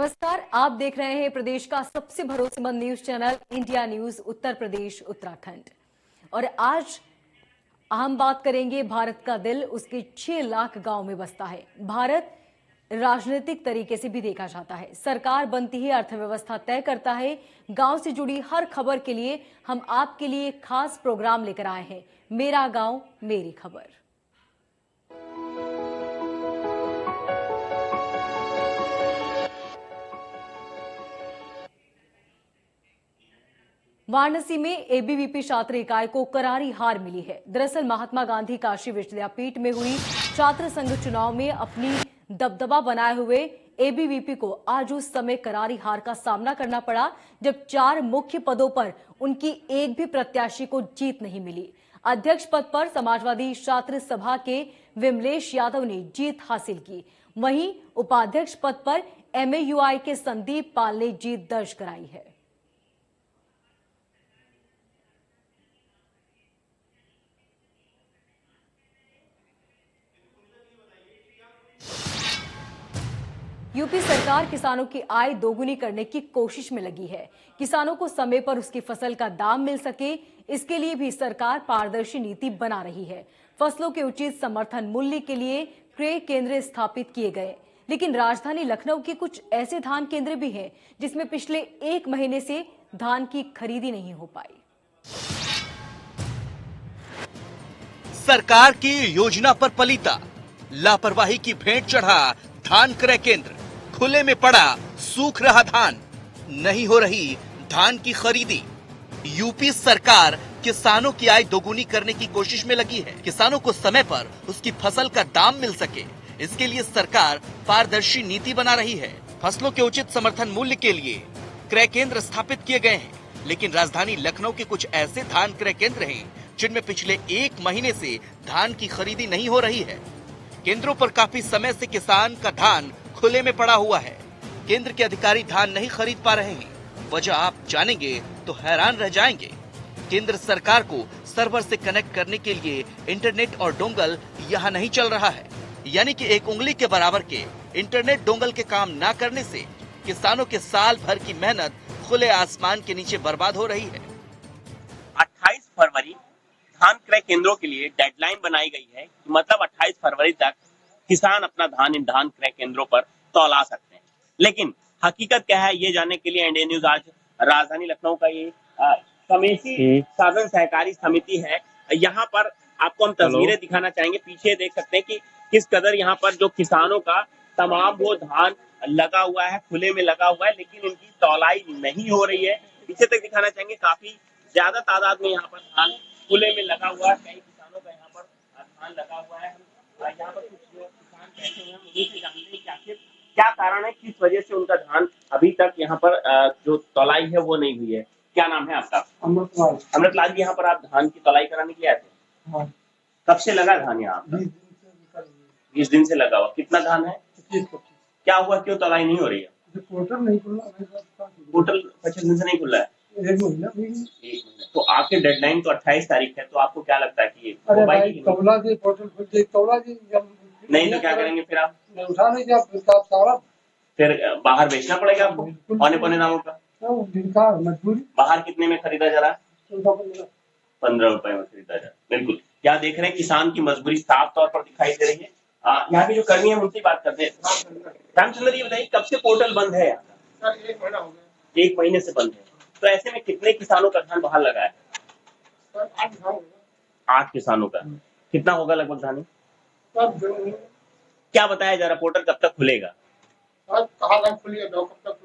नमस्कार, आप देख रहे हैं प्रदेश का सबसे भरोसेमंद news channel India news Uttar Pradesh Uttarakhand. और आज हम बात करेंगे भारत का दिल उसके 6 लाख गांव में बसता है। भारत राजनीतिक तरीके से भी देखा जाता है। सरकार बनती ही अर्थव्यवस्था तय करता है। गांव से जुड़ी हर खबर के लिए हम आपके लिए एक खास प्रोग्राम लेकर आए हैं, मेरा गांव मेरी खबर। वाराणसी में एबीवीपी छात्र इकाई को करारी हार मिली है। दरअसल महात्मा गांधी काशी विद्यापीठ में हुई छात्र संघ चुनाव में अपनी दबदबा बनाए हुए एबीवीपी को आज उस समय करारी हार का सामना करना पड़ा जब 4 मुख्य पदों पर उनकी एक भी प्रत्याशी को जीत नहीं मिली। अध्यक्ष पद पर समाजवादी छात्र सभा के विमलेश यादव ने जीत हासिल की, वहीं उपाध्यक्ष पद पर एमएयूआई के संदीप पाल ने जीत दर्ज कराई है। यूपी सरकार किसानों की आय दोगुनी करने की कोशिश में लगी है। किसानों को समय पर उसकी फसल का दाम मिल सके, इसके लिए भी सरकार पारदर्शी नीति बना रही है। फसलों के उचित समर्थन मूल्य के लिए क्रय केंद्र स्थापित किए गए, लेकिन राजधानी लखनऊ के कुछ ऐसे धान केंद्र भी हैं जिसमें पिछले 1 महीने से धान की खरीदी नहीं हो पाई। सरकार की योजना पर पलीता, लापरवाही की भेंट चढ़ा धान क्रय केंद्र, खुले में पड़ा सूख रहा धान, नहीं हो रही धान की खरीदी। यूपी सरकार किसानों की आय दोगुनी करने की कोशिश में लगी है। किसानों को समय पर उसकी फसल का दाम मिल सके, इसके लिए सरकार पारदर्शी नीति बना रही है। फसलों के उचित समर्थन मूल्य के लिए क्रय केंद्र स्थापित किए गए हैं, लेकिन राजधानी लखनऊ के कुछ ऐसे धान क्रय केंद्र हैं जिनमें पिछले 1 महीने से धान की खरीदी नहीं हो रही है। केंद्रों पर काफी समय से किसान का धान खुले में पड़ा हुआ है। केंद्र के अधिकारी धान नहीं खरीद पा रहे हैं। वजह आप जानेंगे तो हैरान रह जाएंगे। केंद्र सरकार को सर्वर से कनेक्ट करने के लिए इंटरनेट और डोंगल यहाँ नहीं चल रहा है, यानी कि 1 उंगली के बराबर के इंटरनेट डोंगल के काम न करने से किसानों के साल भर की मेहनत खुले आसमान के नीचे बर्बाद हो रही है। 28 फरवरी धान क्रय केंद्रों के लिए डेडलाइन बनाई गई है, मतलब 28 फरवरी तक किसान अपना धान इन धान क्रय केंद्रों पर तौला सकते हैं। लेकिन हकीकत क्या है, ये जानने के लिए इंडिया न्यूज आज राजधानी लखनऊ का ये समेसी साधन सहकारी समिति है, यहाँ पर आपको हम तस्वीरें दिखाना चाहेंगे। पीछे देख सकते हैं कि किस कदर यहाँ पर जो किसानों का तमाम वो धान लगा हुआ है, खुले में लगा हुआ है, लेकिन इनकी तौलाई नहीं हो रही है। पीछे तक दिखाना चाहेंगे, काफी ज्यादा तादाद में यहाँ पर धान खुले में लगा हुआ है। कई किसानों का यहाँ पर धान लगा हुआ है। यहाँ पर कुछ जो किसान बैठे हुए हैं उन्हीं से जानते हैं कि आखिर क्या कारण है, किस वजह से उनका धान अभी तक यहाँ पर जो तौलाई है वो नहीं हुई है। क्या नाम है आपका? अमृतलाल जी, यहाँ पर आप धान की तौलाई कराने के लिए आए थे? हाँ। कब से लगा धान यहाँ? 20 दिन से लगा हुआ। कितना धान है? 25। क्या हुआ, क्यों तौलाई नहीं हो रही है? पोर्टल नहीं खुल रहा। पोर्टल 25 दिन से नहीं खुल रहा है। 1 महीना। तो आपके डेडलाइन तो 28 तारीख है, तो आपको क्या लगता है कि अरे भाई तौला जी, पोर्टल खुल जाए, तौला जी नहीं तो क्या करेंगे फिर आप? उठा नहीं सारा, फिर बाहर बेचना पड़ेगा आपको पौने दामों का। मजबूरी। बाहर कितने में खरीदा जा रहा है? 15 रुपए में खरीदा जा रहा है। बिल्कुल, क्या देख रहे हैं, किसान की मजबूरी साफ तौर पर दिखाई दे रही है। यहाँ के जो कर्मी है उनसे बात करते हैं। रामचंद्र जी बताइए, कब से पोर्टल बंद है? सर 1 महीना हो गया। 1 महीने से बंद है। तो ऐसे में कितने किसानों का धान बाहर लगा है? 8 किसानों का। कितना होगा लगभग धान? क्या बताया जा रहा, पोर्टल कब तक खुलेगा? कब तक?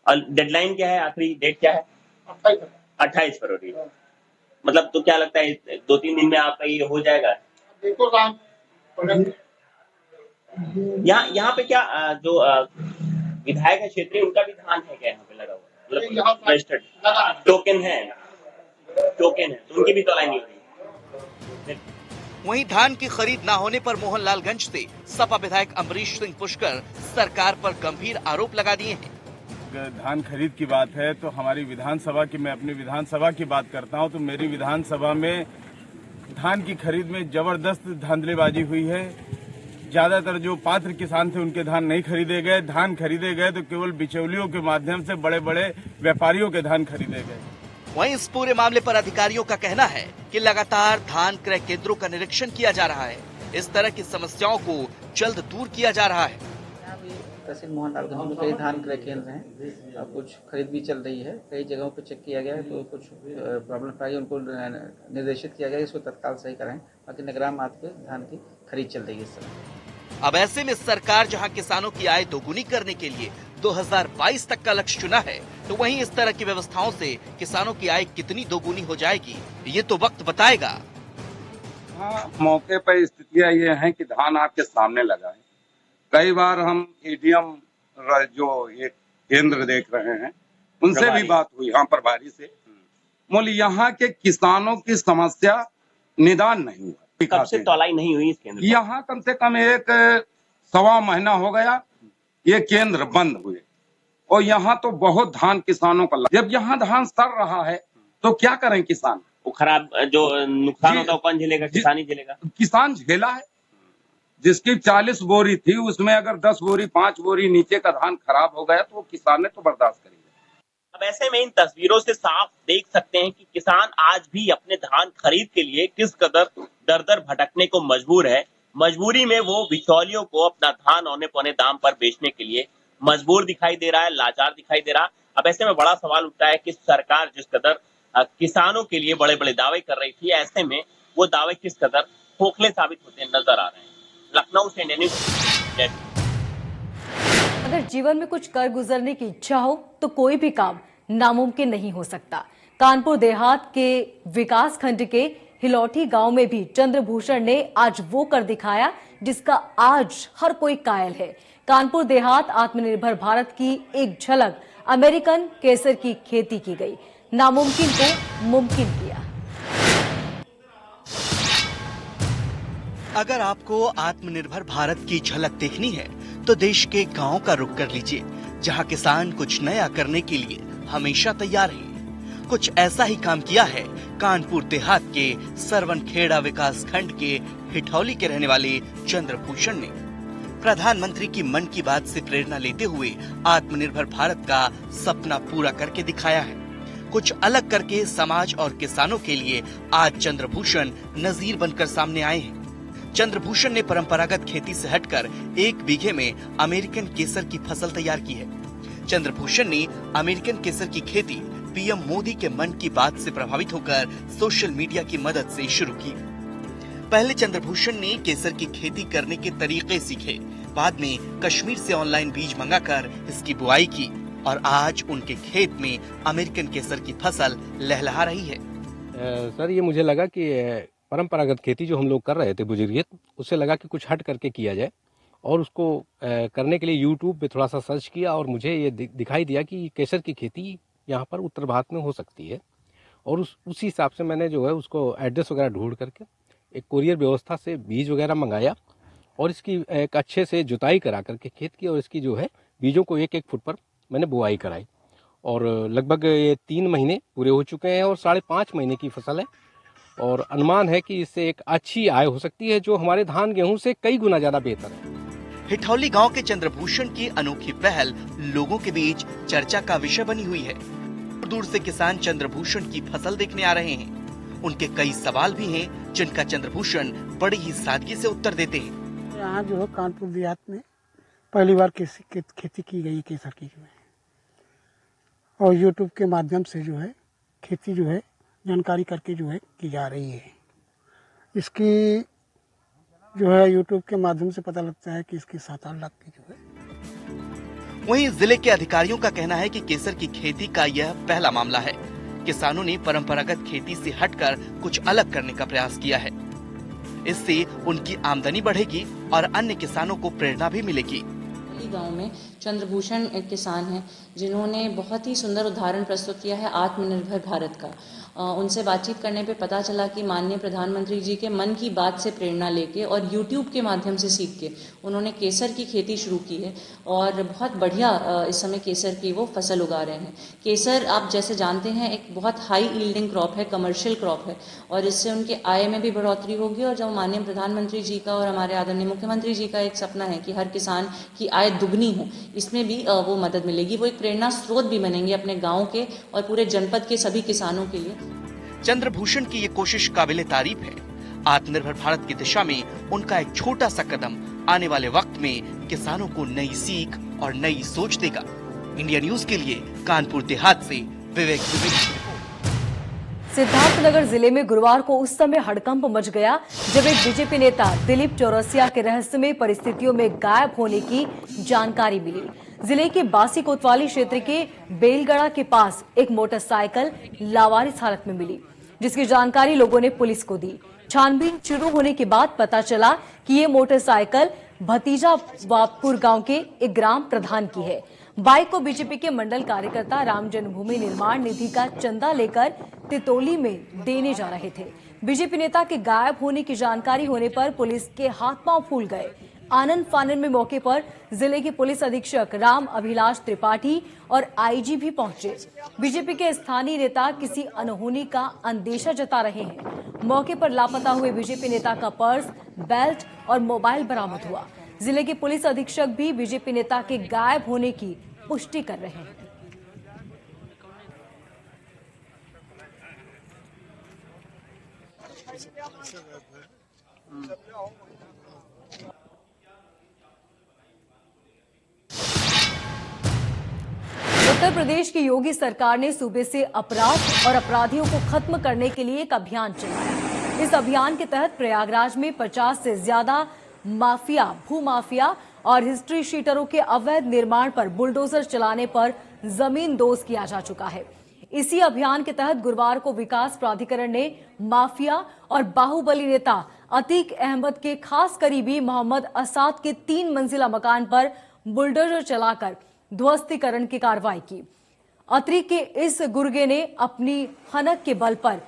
और डेडलाइन क्या है, आखिरी डेट क्या है? 28 फरवरी। मतलब तो क्या लगता है 2-3 दिन में आपका ये हो जाएगा? देखो यहाँ पे क्या जो विधायक है क्षेत्रीय, उनका भी धान है क्या यहाँ पे लगा हुआ? मतलब रजिस्टर्ड टोकन है, तो उनकी भी तौलाई नहीं हो रही। वहीं धान की खरीद न होने पर मोहनलालगंज से सपा विधायक अमरीश सिंह पुष्कर सरकार पर गंभीर आरोप लगा दिए हैं। धान खरीद की बात है तो हमारी विधानसभा की, मैं अपनी विधानसभा की बात करता हूं तो मेरी विधानसभा में धान की खरीद में जबरदस्त धांधलीबाजी हुई है। ज्यादातर जो पात्र किसान थे उनके धान नहीं खरीदे गए। धान खरीदे गए तो केवल बिचौलियों के माध्यम से बड़े बड़े व्यापारियों के धान खरीदे गए। वहीं इस पूरे मामले पर अधिकारियों का कहना है कि लगातार धान क्रय केंद्रों का निरीक्षण किया जा रहा है। इस तरह की समस्याओं को जल्द दूर किया जा रहा है। तहसील मोहनलालगंज में कई धान क्रय केंद्र हैं और कुछ खरीद भी चल रही है। कई जगहों पर चेक किया गया है तो कुछ प्रॉब्लम पाई, उनको निर्देशित किया गया इसको तत्काल सही कराएं। बाकी निगरान मात्र पे धान की खरीद चल रही है इस समय। अब ऐसे में सरकार जहां किसानों की आय दोगुनी करने के लिए 2022 तक का लक्ष्य चुना है, तो वहीं इस तरह की व्यवस्थाओं से किसानों की आय कितनी दोगुनी हो जाएगी ये तो वक्त बताएगा। हाँ, मौके पर स्थितियां ये हैं कि धान आपके सामने लगा है। कई बार हम एडीएम जो ये केंद्र देख रहे हैं उनसे भी बात हुई, हाँ प्रभारी से, बोले यहाँ के किसानों की समस्या निदान नहीं हुआ। कब से तौलाई नहीं हुई इस केंद्र? यहाँ कम से कम 1-1.25 महीना हो गया ये केंद्र बंद हुए और यहाँ तो बहुत धान किसानों का जब यहाँ धान सड़ रहा है तो क्या करें किसान? वो खराब जो नुकसान होता है कौन झेलेगा? किसान ही झेलेगा। किसान झेला है। जिसकी 40 बोरी थी उसमें अगर 10 बोरी 5 बोरी नीचे का धान खराब हो गया तो वो किसान ने तो बर्दाश्त करेगा। अब ऐसे में इन तस्वीरों से साफ देख सकते हैं कि किसान आज भी अपने धान खरीद के लिए किस कदर दर दर भटकने को मजबूर है। मजबूरी में वो बिचौलियों को अपना धान औने पौने दाम पर बेचने के लिए मजबूर दिखाई दे रहा है, लाचार दिखाई दे रहा। अब ऐसे में बड़ा सवाल उठता है कि सरकार जिस कदर किसानों के लिए बड़े बड़े दावे कर रही थी, ऐसे में वो दावे किस कदर खोखले साबित होते नजर आ रहे हैं। लखनऊ से इंडिया न्यूज़। अगर जीवन में कुछ कर गुजरने की इच्छा हो तो कोई भी काम नामुमकिन नहीं हो सकता। कानपुर देहात के विकास खंड के हिलौठी गांव में भी चंद्रभूषण ने आज वो कर दिखाया जिसका आज हर कोई कायल है। कानपुर देहात आत्मनिर्भर भारत की एक झलक अमेरिकन केसर की खेती की गई, नामुमकिन को मुमकिन किया। अगर आपको आत्मनिर्भर भारत की झलक देखनी है तो देश के गांव का रुख कर लीजिए, जहां किसान कुछ नया करने के लिए हमेशा तैयार हैं। कुछ ऐसा ही काम किया है कानपुर देहात के सरवनखेड़ा विकास खंड के हिठौली के रहने वाले चंद्रभूषण ने। प्रधानमंत्री की मन की बात से प्रेरणा लेते हुए आत्मनिर्भर भारत का सपना पूरा करके दिखाया है। कुछ अलग करके समाज और किसानों के लिए आज चंद्रभूषण नजीर बनकर सामने आए हैं। चंद्रभूषण ने परंपरागत खेती से हटकर 1 बीघे में अमेरिकन केसर की फसल तैयार की है। चंद्रभूषण ने अमेरिकन केसर की खेती पीएम मोदी के मन की बात से प्रभावित होकर सोशल मीडिया की मदद से शुरू की। पहले चंद्रभूषण ने केसर की खेती करने के तरीके सीखे, बाद में कश्मीर से ऑनलाइन बीज मंगाकर इसकी बुआई की और आज उनके खेत में अमेरिकन केसर की फसल लहलहा रही है। सर, ये मुझे लगा कि परंपरागत खेती जो हम लोग कर रहे थे बुजुर्गियत, उससे लगा कि कुछ हट करके किया जाए और उसको करने के लिए यूट्यूब पे थोड़ा सा सर्च किया और मुझे ये दिखाई दिया कि केसर की खेती यहाँ पर उत्तर भारत में हो सकती है और उसी हिसाब से मैंने जो है उसको एड्रेस वगैरह ढूंढ करके एक कोरियर व्यवस्था से बीज वगैरह मंगाया और इसकी एक अच्छे से जुताई करा करके खेत की और इसकी जो है बीजों को 1-1 फुट पर मैंने बुआई कराई और लगभग ये 3 महीने पूरे हो चुके हैं और 5.5 महीने की फसल है और अनुमान है कि इससे एक अच्छी आय हो सकती है जो हमारे धान गेहूं से कई गुना ज्यादा बेहतर है। हिठौली गांव के चंद्रभूषण की अनोखी पहल लोगों के बीच चर्चा का विषय बनी हुई है। दूर से किसान चंद्रभूषण की फसल देखने आ रहे हैं। उनके कई सवाल भी हैं जिनका चंद्रभूषण बड़ी ही सादगी से उत्तर देते हैं। यहाँ जो है कानपुर देहात में पहली बार खेती की गई केसर की जो है और यूट्यूब के माध्यम से जो है खेती जो है जानकारी करके जो है की जा रही है। इसकी जो है यूट्यूब के माध्यम से पता लगता है कि इसकी 7-8 लाख की जो है। वहीं जिले के अधिकारियों का कहना है कि केसर की खेती का यह पहला मामला है। किसानों ने परंपरागत खेती से हटकर कुछ अलग करने का प्रयास किया है। इससे उनकी आमदनी बढ़ेगी और अन्य किसानों को प्रेरणा भी मिलेगी। गांव में चंद्रभूषण एक किसान हैं जिन्होंने बहुत ही सुंदर उदाहरण प्रस्तुत किया है आत्मनिर्भर भारत का उनसे बातचीत करने पे पता चला कि माननीय प्रधानमंत्री जी के मन की बात से प्रेरणा लेके और YouTube के माध्यम से सीख के उन्होंने केसर की खेती शुरू की है और बहुत बढ़िया इस समय केसर की वो फसल उगा रहे हैं। केसर आप जैसे जानते हैं एक बहुत हाई यील्डिंग क्रॉप है, कमर्शियल क्रॉप है और इससे उनके आय में भी बढ़ोतरी होगी। और जब माननीय प्रधानमंत्री जी का और हमारे आदरणीय मुख्यमंत्री जी का एक सपना है कि हर किसान की आय दुगनी हो, इसमें भी वो मदद मिलेगी। वो एक प्रेरणा स्रोत भी बनेंगे अपने गाँव के और पूरे जनपद के सभी किसानों के लिए। चंद्रभूषण की ये कोशिश काबिले तारीफ है। आत्मनिर्भर भारत की दिशा में उनका एक छोटा सा कदम आने वाले वक्त में किसानों को नई सीख और नई सोच देगा। इंडिया न्यूज के लिए कानपुर देहात से विवेक द्विवेदी। सिद्धार्थनगर जिले में गुरुवार को उस समय हड़कंप मच गया जब एक बीजेपी नेता दिलीप चौरसिया के रहस्यमय परिस्थितियों में गायब होने की जानकारी मिली। जिले के बासी कोतवाली क्षेत्र के बेलगड़ा के पास एक मोटरसाइकिल लावारिस हालत में मिली, जिसकी जानकारी लोगों ने पुलिस को दी। छानबीन शुरू होने के बाद पता चला कि ये मोटरसाइकिल भतीजा बापुर गांव के एक ग्राम प्रधान की है। बाइक को बीजेपी के मंडल कार्यकर्ता राम जन्मभूमि निर्माण निधि का चंदा लेकर तितौली में देने जा रहे थे। बीजेपी नेता के गायब होने की जानकारी होने पर पुलिस के हाथ पांव फूल गए। आनंद फानन में मौके पर जिले के पुलिस अधीक्षक राम अभिलाष त्रिपाठी और आईजी भी पहुंचे। बीजेपी के स्थानीय नेता किसी अनहोनी का अंदेशा जता रहे हैं। मौके पर लापता हुए बीजेपी नेता का पर्स, बेल्ट और मोबाइल बरामद हुआ। जिले के पुलिस अधीक्षक भी बीजेपी नेता के गायब होने की पुष्टि कर रहे हैं। उत्तर प्रदेश की योगी सरकार ने सूबे से अपराध और अपराधियों को खत्म करने के लिए एक अभियान चलाया। इस अभियान के तहत प्रयागराज में 50 से ज्यादा माफिया, भूमाफिया और हिस्ट्री शीटरों के अवैध निर्माण पर बुलडोजर चलाने पर जमीन दोज किया जा चुका है। इसी अभियान के तहत गुरुवार को विकास प्राधिकरण ने माफिया और बाहुबली नेता अतीक अहमद के खास करीबी मोहम्मद असाद के 3 मंजिला मकान पर बुलडोजर चलाकर ध्वस्तीकरण की कार्रवाई की। अतीक के इस गुर्गे ने अपनी हनक के बल पर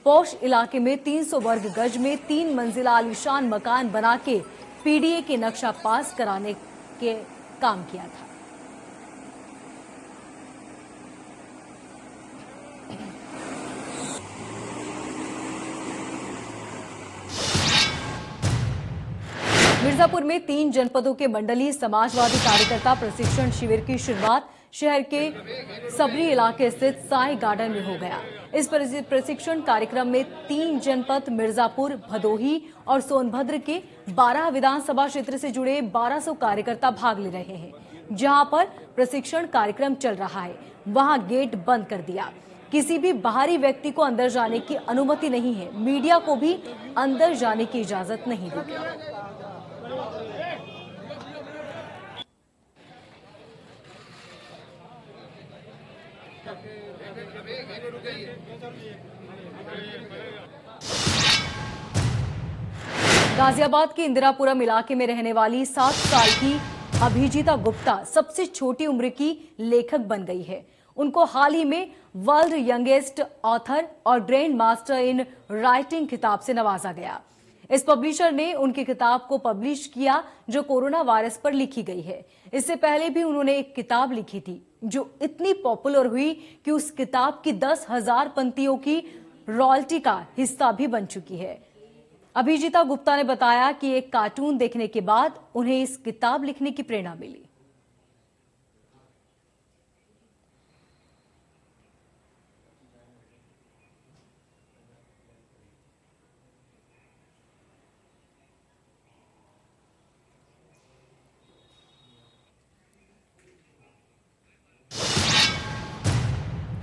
पौष इलाके में 300 वर्ग गज में 3 मंजिला आलीशान मकान बना के पीडीए के नक्शा पास कराने के काम किया था। मिर्जापुर में 3 जनपदों के मंडलीय समाजवादी कार्यकर्ता प्रशिक्षण शिविर की शुरुआत शहर के सबरी इलाके स्थित साई गार्डन में हो गया। इस प्रशिक्षण कार्यक्रम में 3 जनपद मिर्जापुर, भदोही और सोनभद्र के 12 विधानसभा क्षेत्र से जुड़े 1200 कार्यकर्ता भाग ले रहे हैं। जहां पर प्रशिक्षण कार्यक्रम चल रहा है, वहां गेट बंद कर दिया। किसी भी बाहरी व्यक्ति को अंदर जाने की अनुमति नहीं है। मीडिया को भी अंदर जाने की इजाजत नहीं दी गई। गाजियाबाद के इंदिरापुरम इलाके में रहने वाली 7 साल की अभिजीता गुप्ता सबसे छोटी उम्र की लेखक बन गई है। उनको हाल ही में वर्ल्ड यंगेस्ट ऑथर और ग्रैंड मास्टर इन राइटिंग खिताब से नवाजा गया। इस पब्लिशर ने उनकी किताब को पब्लिश किया जो कोरोना वायरस पर लिखी गई है। इससे पहले भी उन्होंने एक किताब लिखी थी जो इतनी पॉपुलर हुई कि उस किताब की 10,000 पंक्तियों की रॉयल्टी का हिस्सा भी बन चुकी है। अभिजीता गुप्ता ने बताया कि एक कार्टून देखने के बाद उन्हें इस किताब लिखने की प्रेरणा मिली।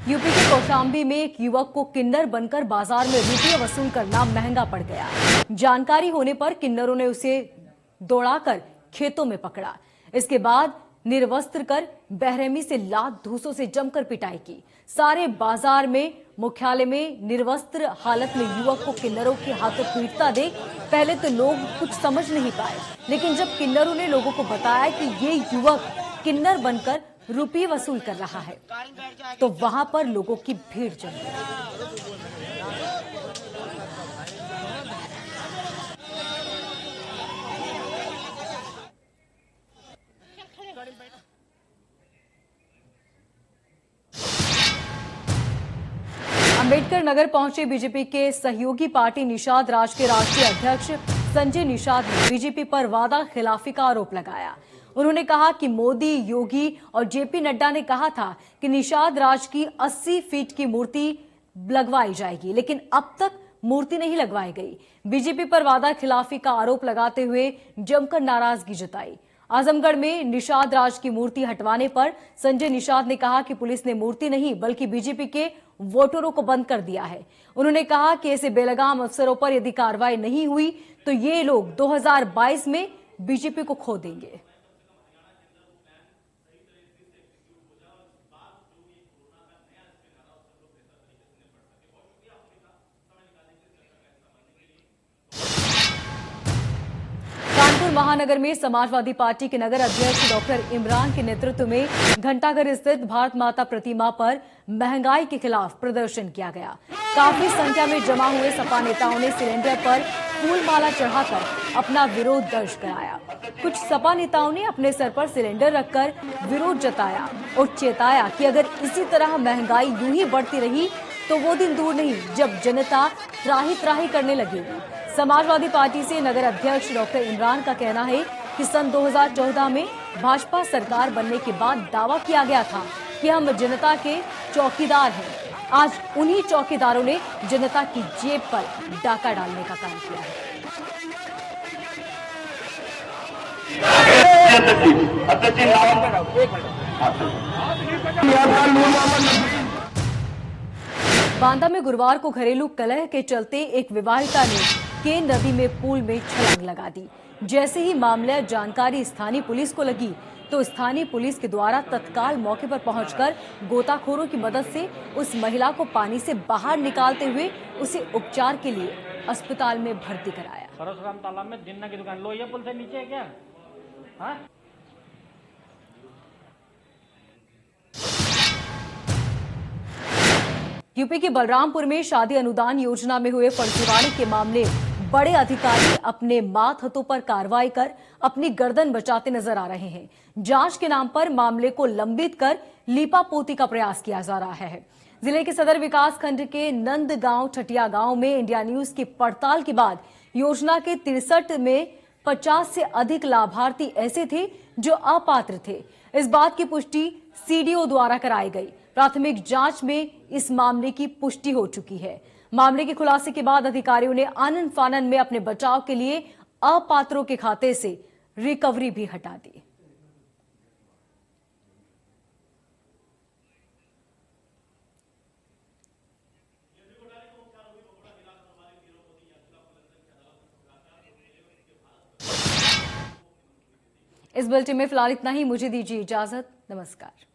यूपी के कौशाम्बी में एक युवक को किन्नर बनकर बाजार में रुपये वसूल करना महंगा पड़ गया। जानकारी होने पर किन्नरों ने उसे दौड़ाकर खेतों में पकड़ा। इसके बाद निर्वस्त्र कर बेरहमी से लात धूसों से जमकर पिटाई की। सारे बाजार में मुख्यालय में निर्वस्त्र हालत में युवक को किन्नरों के हाथों पीटता देख पहले तो लोग कुछ समझ नहीं पाए, लेकिन जब किन्नरों ने लोगों को बताया कि ये युवक किन्नर बनकर रुपये वसूल कर रहा है तो वहां पर लोगों की भीड़ जम गई। अंबेडकर नगर पहुंचे बीजेपी के सहयोगी पार्टी निषाद राज के राष्ट्रीय अध्यक्ष संजय निषाद ने बीजेपी पर वादा खिलाफी का आरोप लगाया। उन्होंने कहा कि मोदी, योगी और जेपी नड्डा ने कहा था कि निषाद राज की 80 फीट की मूर्ति लगवाई जाएगी, लेकिन अब तक मूर्ति नहीं लगवाई गई। बीजेपी पर वादा खिलाफी का आरोप लगाते हुए जमकर नाराजगी जताई। आजमगढ़ में निषाद राज की मूर्ति हटवाने पर संजय निषाद ने कहा कि पुलिस ने मूर्ति नहीं बल्कि बीजेपी के वोटरों को बंद कर दिया है। उन्होंने कहा कि ऐसे बेलगाम अफसरों पर यदि कार्रवाई नहीं हुई तो ये लोग 2022 में बीजेपी को खो देंगे। कानपुर महानगर में समाजवादी पार्टी के नगर अध्यक्ष डॉक्टर इमरान के नेतृत्व में घंटाघर स्थित भारत माता प्रतिमा पर महंगाई के खिलाफ प्रदर्शन किया गया। काफी संख्या में जमा हुए सपा नेताओं ने सिलेंडर पर फूलमाला चढ़ाकर अपना विरोध दर्ज कराया। कुछ सपा नेताओं ने अपने सर पर सिलेंडर रखकर विरोध जताया और चेताया कि अगर इसी तरह महंगाई यूं ही बढ़ती रही तो वो दिन दूर नहीं जब जनता त्राही त्राही करने लगेगी। समाजवादी पार्टी से नगर अध्यक्ष डॉक्टर इमरान का कहना है कि सन 2014 में भाजपा सरकार बनने के बाद दावा किया गया था कि हम जनता के चौकीदार हैं। आज उन्हीं चौकीदारों ने जनता की जेब पर डाका डालने का काम किया है। बांदा में गुरुवार को घरेलू कलह के चलते एक विवाहिता ने केन नदी में पूल में छलांग लगा दी। जैसे ही मामला जानकारी स्थानीय पुलिस को लगी तो स्थानीय पुलिस के द्वारा तत्काल मौके पर पहुंचकर गोताखोरों की मदद से उस महिला को पानी से बाहर निकालते हुए उसे उपचार के लिए अस्पताल में भर्ती कराया। परशुराम तालाब में दिन्ना की दुकान लोहिया पुल से नीचे है क्या? हाँ? यूपी के बलरामपुर में शादी अनुदान योजना में हुए फर्जीवाड़े के मामले बड़े अधिकारी अपने माथ हथों पर कार्रवाई कर अपनी गर्दन बचाते नजर आ रहे हैं। जांच के नाम पर मामले को लंबित कर लीपापोती का प्रयास किया जा रहा है। जिले के सदर विकास खंड के नंदगांव ठटिया गांव में इंडिया न्यूज की पड़ताल के बाद योजना के 63 में 50 से अधिक लाभार्थी ऐसे थे जो अपात्र थे। इस बात की पुष्टि सीडीओ द्वारा कराई गई। प्राथमिक जांच में इस मामले की पुष्टि हो चुकी है। मामले के खुलासे के बाद अधिकारियों ने आनन फानन में अपने बचाव के लिए अपात्रों के खाते से रिकवरी भी हटा दी। इस बुलेटिन में फिलहाल इतना ही। मुझे दीजिए इजाजत। नमस्कार।